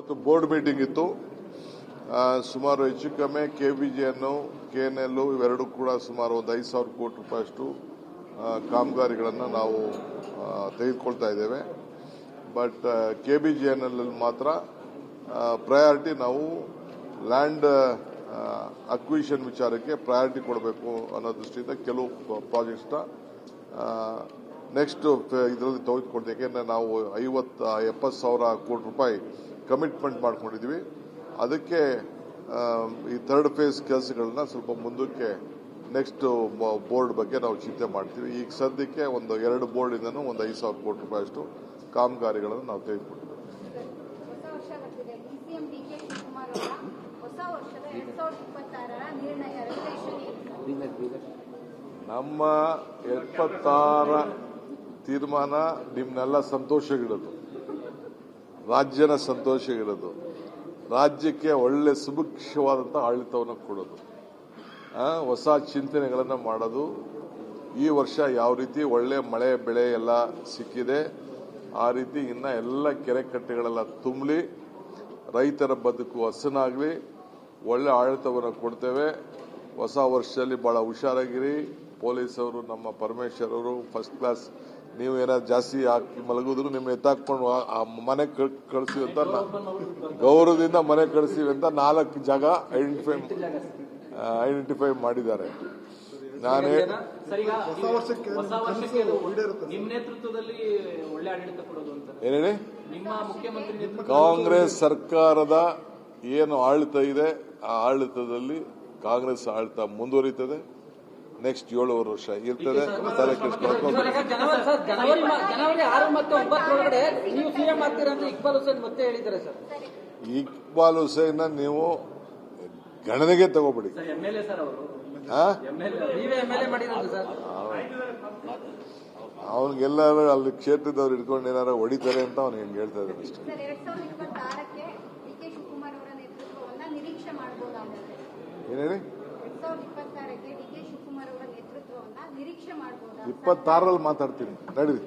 ಇವತ್ತು board meeting ಇತ್ತು. ಸುಮಾರು ಹೆಚ್ಚು ಕಮ್ಮಿ KBJN, KNL ಇವೆರಡೂ ಕೂಡ ಸುಮಾರು ಒಂದು 5,000 ಕೋಟಿ ರೂಪಾಯಿಯಷ್ಟು ಕಾಮಗಾರಿಗಳನ್ನು ನಾವು ತೆಗೆದುಕೊಳ್ತಾ ಇದ್ದೇವೆ. ಬಟ್ KBJNL ಮಾತ್ರ ಪ್ರಯಾರಿಟಿ ನಾವು ಲ್ಯಾಂಡ್ ಅಕ್ವಿಷನ್ ವಿಚಾರಕ್ಕೆ ಪ್ರಯಾರಿಟಿ ಕೊಡಬೇಕು ಅನ್ನೋ ದೃಷ್ಟಿಯಿಂದ ಕೆಲವು ಪ್ರಾಜೆಕ್ಟ್ಸ್ನ ನೆಕ್ಸ್ಟ್ ಇದರಲ್ಲಿ ತೆಗೆದುಕೊಳ್ತೀವಿ. ಯಾಕೆಂದರೆ ನಾವು 50-70 ಕೋಟಿ ರೂಪಾಯಿ ಕಮಿಟ್ಮೆಂಟ್ ಮಾಡ್ಕೊಂಡಿದ್ವಿ. ಅದಕ್ಕೆ ಈ ಥರ್ಡ್ ಫೇಸ್ ಕೆಲಸಗಳನ್ನ ಸ್ವಲ್ಪ ಮುಂದಕ್ಕೆ ನೆಕ್ಸ್ಟ್ ಬೋರ್ಡ್ ಬಗ್ಗೆ ನಾವು ಚಿಂತೆ ಮಾಡ್ತೀವಿ. ಈಗ ಸದ್ಯಕ್ಕೆ ಒಂದು 2 ಬೋರ್ಡಿಂದನೂ ಒಂದು 5,000 ಕೋಟಿ ರೂಪಾಯಿಯಷ್ಟು ಕಾಮಗಾರಿಗಳನ್ನು ನಾವು ತೆಗೆದುಕೊಂಡಿದ್ದೇವೆ. ನಮ್ಮ 76 ತೀರ್ಮಾನ ನಿಮ್ನೆಲ್ಲ ಸಂತೋಷಗಿಡೋದು, ರಾಜ್ಯನ ಸಂತೋಷಗಿಡೋದು, ರಾಜ್ಯಕ್ಕೆ ಒಳ್ಳೆ ಸುಭಿಕ್ಷವಾದಂತಹ ಆಡಳಿತವನ್ನು ಕೊಡೋದು, ಹೊಸ ಚಿಂತನೆಗಳನ್ನು ಮಾಡೋದು. ಈ ವರ್ಷ ಯಾವ ರೀತಿ ಒಳ್ಳೆ ಮಳೆ ಬೆಳೆ ಎಲ್ಲ ಸಿಕ್ಕಿದೆ ಆ ರೀತಿ ಇನ್ನ ಎಲ್ಲ ಕೆರೆ ಕಟ್ಟೆಗಳೆಲ್ಲ ತುಂಬಲಿ, ರೈತರ ಬದುಕು ಹಸನಾಗಲಿ, ಒಳ್ಳೆ ಆಡಳಿತವನ್ನು ಕೊಡ್ತೇವೆ. ಹೊಸ ವರ್ಷದಲ್ಲಿ ಬಹಳ ಹುಷಾರಾಗಿರಿ. ಪೊಲೀಸವರು, ನಮ್ಮ ಪರಮೇಶ್ವರ್ ಅವರು ಫಸ್ಟ್ ಕ್ಲಾಸ್. ನೀವು ಏನಾದ್ರು ಜಾಸ್ತಿ ಹಾಕಿ ಮಲಗಿದ್ರು ನಿಮ್ಮ ಎತ್ತಾಕೊಂಡು ಮನೆ ಕಳಿಸಿ ಅಂತ ಗೌರವದಿಂದ ಮನೆ ಕಳಿಸ್ತೀವಿ ಅಂತ 4 ಜಾಗ ಐಡೆಂಟಿಫೈ ಮಾಡಿದ್ದಾರೆ. ನಾನೇ ಏನೇಳಿ ಕಾಂಗ್ರೆಸ್ ಸರ್ಕಾರದ ಏನು ಆಡಳಿತ ಇದೆ ಆ ಆಡಳಿತದಲ್ಲಿ ಕಾಂಗ್ರೆಸ್ ಆಡಳಿತ ಮುಂದುವರಿಯುತ್ತದೆ. ನೆಕ್ಸ್ಟ್ 7 ವರ್ಷ ಇರ್ತದೆ. ತಲೆ ಕೆಡಿಸ್ಕೊಂಡು ಜನವರಿ 6 ಮತ್ತು 9 ನೀವು ಸಿಎಂ ಆಗ್ತೀರಾ ಅಂತ ಇಕ್ಬಾಲ್ ಹುಸೇನ್ ಮತ್ತೆ ಹೇಳಿದ್ದಾರೆ ಸರ್. ಇಕ್ಬಾಲ್ ಹುಸೇನ್ ನೀವು ಗಣನೆಗೆ ತಗೋಬಿಡಿ. ಅವನಿಗೆಲ್ಲರೂ ಅಲ್ಲಿ ಕ್ಷೇತ್ರದವ್ರು ಹಿಡ್ಕೊಂಡು ಏನಾರು ಹೊಡಿತಾರೆ ಅಂತ ಅವ್ನು ಹೆಂಗೆ ಹೇಳ್ತಾ ಇದ್ದಾನೆ ಅಷ್ಟೇ. ಏನ್ ಹೇಳಿ 26ರಲ್ಲಿ ಮಾತಾಡ್ತೀನಿ ನಡೀರಿ.